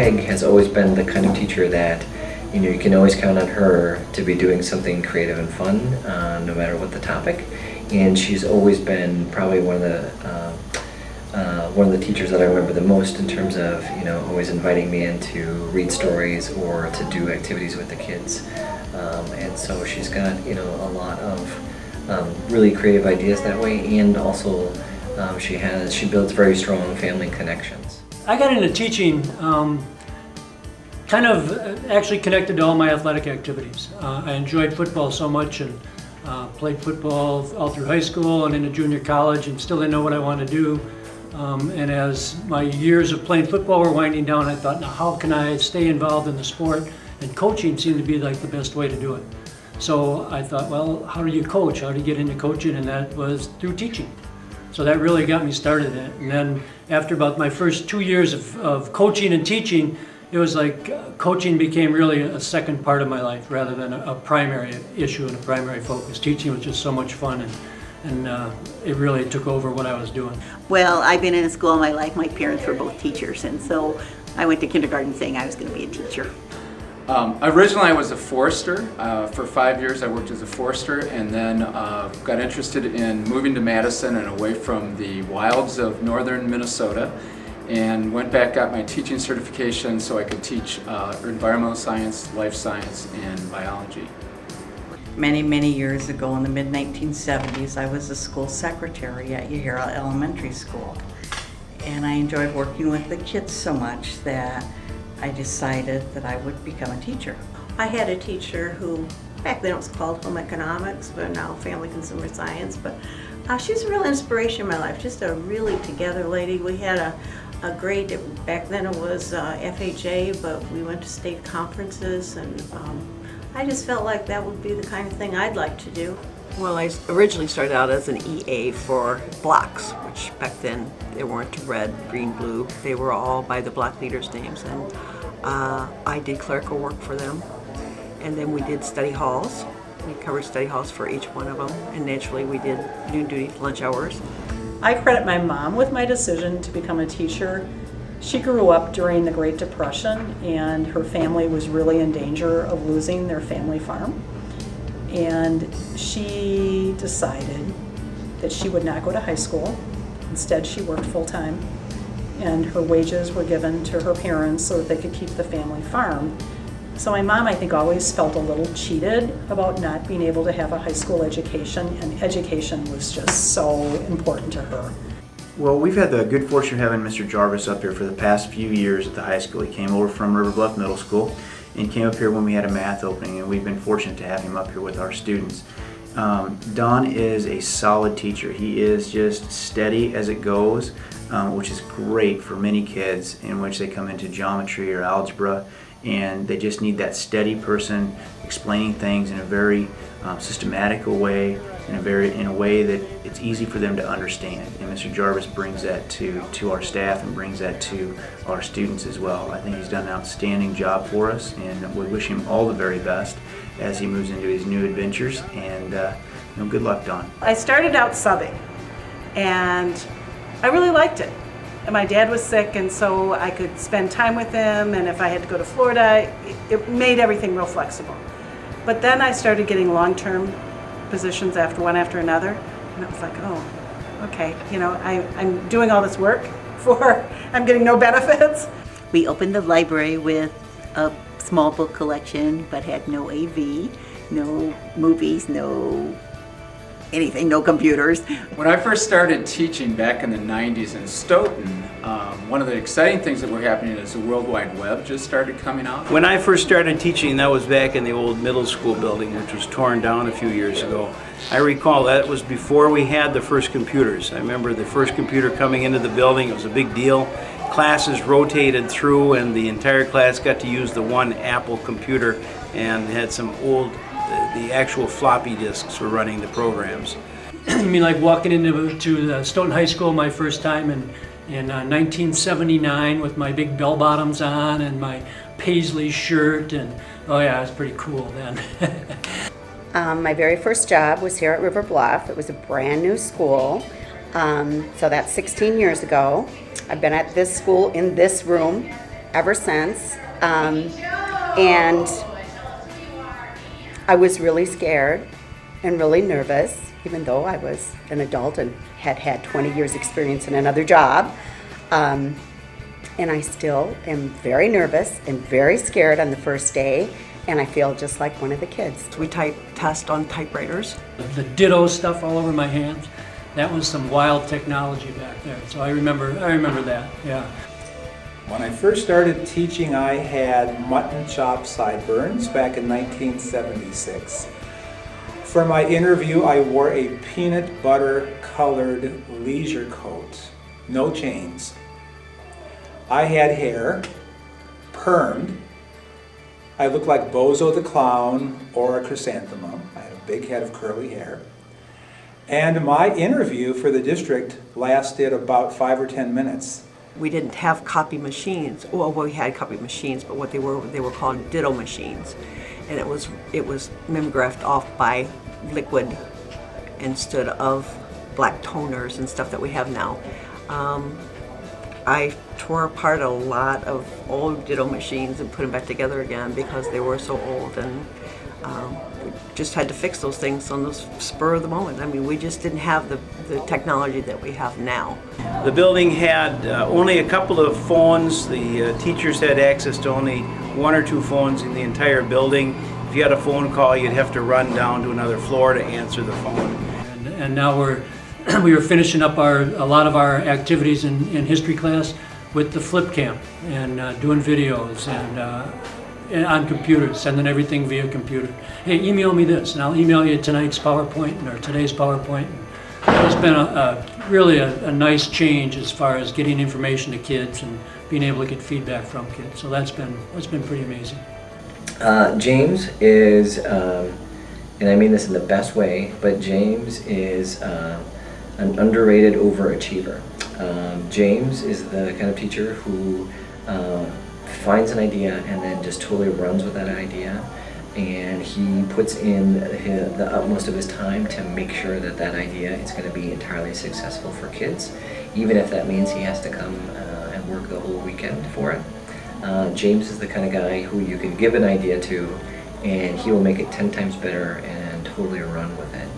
Peg has always been the kind of teacher that you can always count on her to be doing something creative and fun, no matter what the topic. And she's always been probably one of the teachers that I remember the most in terms of always inviting me in to read stories or to do activities with the kids. And so she's got a lot of really creative ideas that way, and also she builds very strong family connections. I got into teaching kind of actually connected to all my athletic activities. I enjoyed football so much and played football all through high school and into junior college, and still didn't know what I wanted to do. And as my years of playing football were winding down, I thought, now how can I stay involved in the sport? And coaching seemed to be like the best way to do it. So I thought, well, how do you coach? How do you get into coaching? And that was through teaching. So that really got me started in it. And then after about my first 2 years of coaching and teaching, it was like coaching became really a second part of my life rather than a primary issue and a primary focus. Teaching was just so much fun, and it really took over what I was doing. Well, I've been in school all my life. My parents were both teachers, and so I went to kindergarten saying I was going to be a teacher. Originally I was a forester. For 5 years I worked as a forester, and then got interested in moving to Madison and away from the wilds of northern Minnesota, and went back, got my teaching certification so I could teach environmental science, life science, and biology. Many years ago in the mid-1970s, I was a school secretary at Yahira Elementary School. And I enjoyed working with the kids so much that I decided that I would become a teacher. I had a teacher who, back then it was called home economics, but now family consumer science, but she was a real inspiration in my life, just a really together lady. We had a great, back then it was FHA, but we went to state conferences, and I just felt like that would be the kind of thing I'd like to do. Well, I originally started out as an EA for blocks, which back then they weren't red, green, blue. They were all by the block leaders' names, and I did clerical work for them. And then we did study halls. We covered study halls for each one of them, and naturally we did noon duty lunch hours. I credit my mom with my decision to become a teacher. She grew up during the Great Depression, and her family was really in danger of losing their family farm. And she decided that she would not go to high school. Instead, she worked full-time, and her wages were given to her parents so that they could keep the family farm. So my mom, I think, always felt a little cheated about not being able to have a high school education, and education was just so important to her. Well, we've had the good fortune of having Mr. Jarvis up here for the past few years at the high school. He came over from River Bluff Middle School and came up here when we had a math opening, and we've been fortunate to have him up here with our students. Don is a solid teacher. He is just steady as it goes, which is great for many kids in which they come into geometry or algebra, and they just need that steady person explaining things in a very systematic way, in a way that it's easy for them to understand. And Mr. Jarvis brings that to our staff and brings that to our students as well. I think he's done an outstanding job for us, and we wish him all the very best as he moves into his new adventures. And good luck, Don. I started out subbing, and I really liked it. And my dad was sick, and so I could spend time with him, and if I had to go to Florida, it made everything real flexible. But then I started getting long-term positions one after another, and it was like, oh, okay, I'm doing all this work I'm getting no benefits. We opened the library with a small book collection, but had no AV, no movies, no anything, no computers. When I first started teaching back in the 90s in Stoughton, one of the exciting things that were happening is the World Wide Web just started coming out. When I first started teaching, that was back in the old middle school building, which was torn down a few years ago. I recall that was before we had the first computers. I remember the first computer coming into the building. It was a big deal. Classes rotated through, and the entire class got to use the one Apple computer, and had some old, the actual floppy disks were running the programs. You mean like walking into the Stoughton High School my first time in 1979 with my big bell bottoms on and my paisley shirt, and oh yeah, it was pretty cool then. My very first job was here at River Bluff. It was a brand new school, so that's 16 years ago. I've been at this school in this room ever since. And I was really scared and really nervous, even though I was an adult and had had 20 years experience in another job. And I still am very nervous and very scared on the first day, and I feel just like one of the kids. We test on typewriters. The ditto stuff all over my hands, that was some wild technology back there. So I remember that, yeah. When I first started teaching, I had mutton chop sideburns back in 1976. For my interview, I wore a peanut butter colored leisure coat, no chains. I had hair, permed. I looked like Bozo the Clown or a chrysanthemum. I had a big head of curly hair. And my interview for the district lasted about 5 or 10 minutes. We didn't have copy machines. Well, we had copy machines, but what they were called ditto machines. And it was mimeographed off by liquid instead of black toners and stuff that we have now. I tore apart a lot of old ditto machines and put them back together again because they were so old, and we just had to fix those things on the spur of the moment. I mean, we just didn't have the technology that we have now. The building had only a couple of phones. The teachers had access to only 1 or 2 phones in the entire building. If you had a phone call, you'd have to run down to another floor to answer the phone. And now we were finishing up a lot of our activities in history class with the flip cam and doing videos and on computers, sending everything via computer. Hey, email me this, and I'll email you tonight's PowerPoint or today's PowerPoint. It's been really a nice change as far as getting information to kids and being able to get feedback from kids. So that's been pretty amazing. James is, and I mean this in the best way, but James is an underrated overachiever. James is the kind of teacher who finds an idea and then just totally runs with that idea, and he puts in the utmost of his time to make sure that that idea is going to be entirely successful for kids, even if that means he has to come and work the whole weekend for it. James is the kind of guy who you can give an idea to and he will make it 10 times better and totally run with it.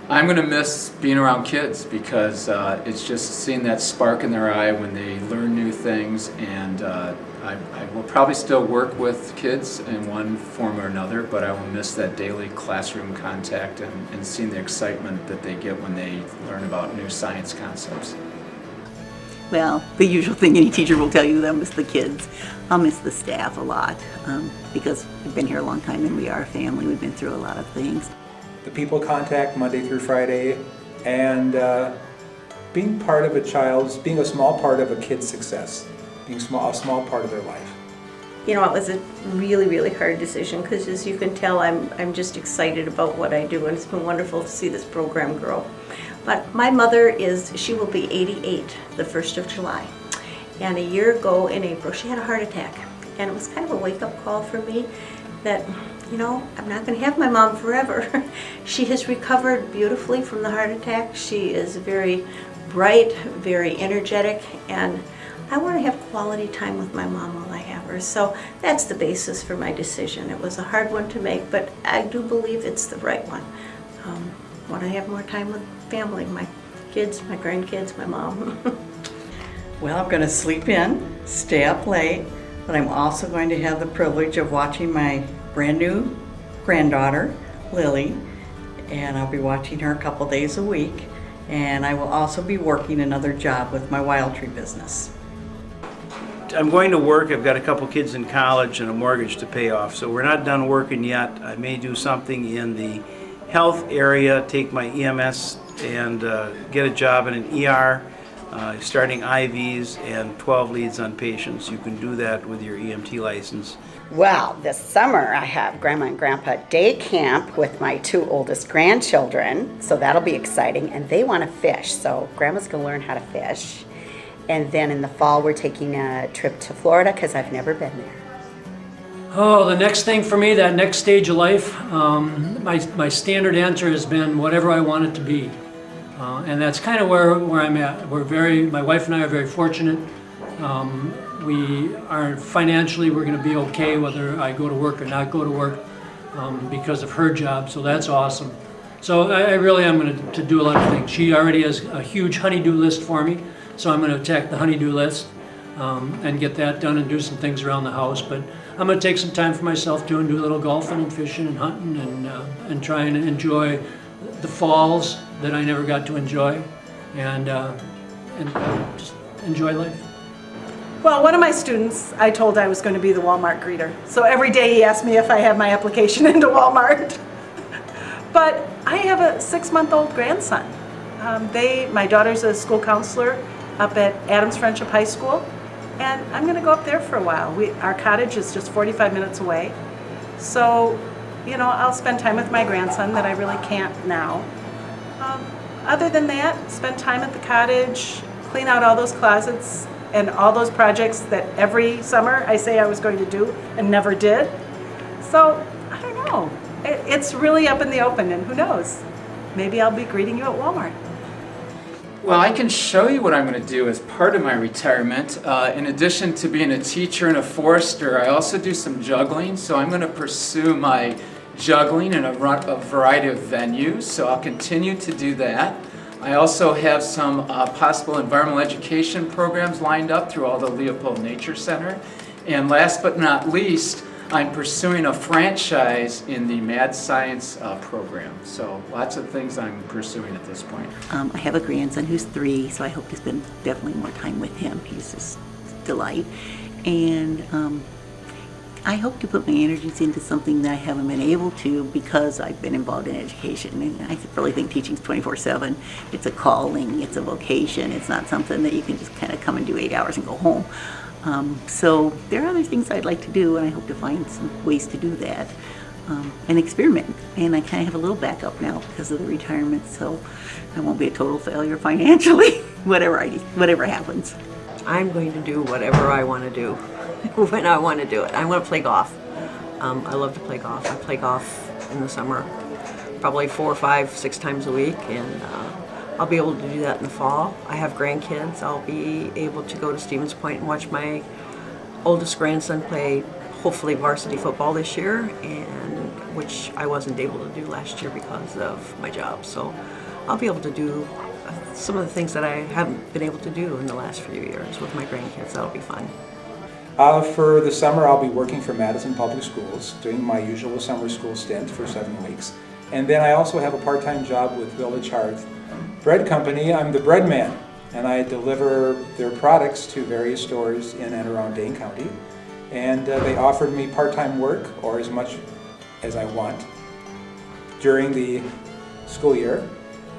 I'm going to miss being around kids because it's just seeing that spark in their eye when they learn new things, and I will probably still work with kids in one form or another, but I will miss that daily classroom contact and seeing the excitement that they get when they learn about new science concepts. Well, the usual thing any teacher will tell you, they'll miss the kids. I'll miss the staff a lot because we've been here a long time and we are a family. We've been through a lot of things. The people contact Monday through Friday, and being part of being a small part of a kid's success, being a small part of their life. You know, it was a really, really hard decision because, as you can tell, I'm just excited about what I do, and it's been wonderful to see this program grow. But my mother she will be 88 the 1st of July. And a year ago in April, she had a heart attack. And it was kind of a wake-up call for me that, you know, I'm not going to have my mom forever. She has recovered beautifully from the heart attack. She is very bright, very energetic, and I want to have quality time with my mom while I have her. So that's the basis for my decision. It was a hard one to make, but I do believe it's the right one. I want to have more time with family, my kids, my grandkids, my mom. Well, I'm going to sleep in, stay up late, but I'm also going to have the privilege of watching my brand new granddaughter, Lily, and I'll be watching her a couple days a week, and I will also be working another job with my wild tree business. I'm going to work. I've got a couple kids in college and a mortgage to pay off, so we're not done working yet. I may do something in the health area, take my EMS and get a job in an ER, starting IVs and 12 leads on patients. You can do that with your EMT license. Well, this summer I have Grandma and Grandpa day camp with my 2 oldest grandchildren, so that'll be exciting, and they want to fish, so Grandma's going to learn how to fish. And then in the fall we're taking a trip to Florida because I've never been there. Oh, the next thing for me, that next stage of life, my standard answer has been whatever I want it to be. And that's kind of where I'm at. My wife and I are very fortunate. we are financially, we're going to be okay whether I go to work or not go to work because of her job, so that's awesome. So I really am going to do a lot of things. She already has a huge honey-do list for me, so I'm going to attack the honey-do list and get that done and do some things around the house. But I'm going to take some time for myself too and do a little golfing and fishing and hunting and try and enjoy the falls that I never got to enjoy and just enjoy life. Well, one of my students, I told I was going to be the Walmart greeter. So every day he asked me if I had my application into Walmart. But I have a 6-month-old grandson. My daughter's a school counselor up at Adams Friendship High School, and I'm going to go up there for a while. Our cottage is just 45 minutes away. So, you know, I'll spend time with my grandson that I really can't now. Other than that, spend time at the cottage, clean out all those closets and all those projects that every summer I say I was going to do and never did. So, I don't know. It's really up in the open, and who knows? Maybe I'll be greeting you at Walmart. Well, I can show you what I'm going to do as part of my retirement. In addition to being a teacher and a forester, I also do some juggling, so I'm going to pursue my juggling in a variety of venues, so I'll continue to do that. I also have some possible environmental education programs lined up through all the Leopold Nature Center. And last but not least, I'm pursuing a franchise in the Mad Science program. So lots of things I'm pursuing at this point. I have a grandson who's 3, so I hope to spend definitely more time with him. He's just a delight. And I hope to put my energies into something that I haven't been able to because I've been involved in education. And I really think teaching's 24/7. It's a calling, it's a vocation. It's not something that you can just kind of come and do 8 hours and go home. So there are other things I'd like to do, and I hope to find some ways to do that and experiment. And I kind of have a little backup now because of the retirement, so I won't be a total failure financially, whatever happens. I'm going to do whatever I want to do when I want to do it. I want to play golf. I love to play golf. I play golf in the summer probably 4, 5, 6 times a week, and I'll be able to do that in the fall. I have grandkids. I'll be able to go to Stevens Point and watch my oldest grandson play hopefully varsity football this year, and which I wasn't able to do last year because of my job. So I'll be able to do some of the things that I haven't been able to do in the last few years with my grandkids. That'll be fun. For the summer, I'll be working for Madison Public Schools, doing my usual summer school stint for 7 weeks. And then I also have a part-time job with Village Hearth Bread Company. I'm the bread man, and I deliver their products to various stores in and around Dane County. And they offered me part-time work, or as much as I want, during the school year.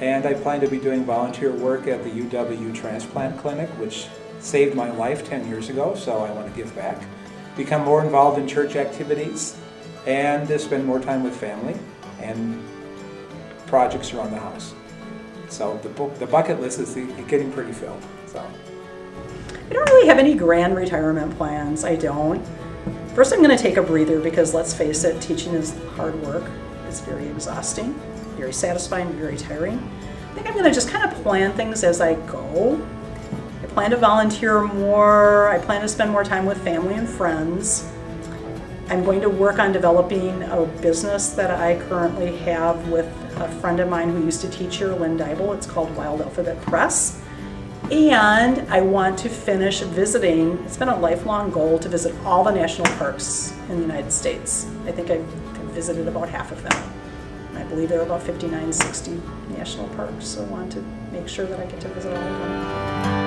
And I plan to be doing volunteer work at the UW Transplant Clinic, which saved my life 10 years ago, so I want to give back. Become more involved in church activities, and spend more time with family and projects around the house. So the bucket list is getting pretty filled. So I don't really have any grand retirement plans. I don't. First, I'm going to take a breather because let's face it, teaching is hard work. It's very exhausting, very satisfying, very tiring. I think I'm going to just kind of plan things as I go. I plan to volunteer more. I plan to spend more time with family and friends. I'm going to work on developing a business that I currently have with a friend of mine who used to teach here, Lynn Dybel. It's called Wild Alphabet Press. And I want to finish visiting. It's been a lifelong goal to visit all the national parks in the United States. I think I've visited about half of them. I believe there are about 59, 60 national parks, so I want to make sure that I get to visit all of them.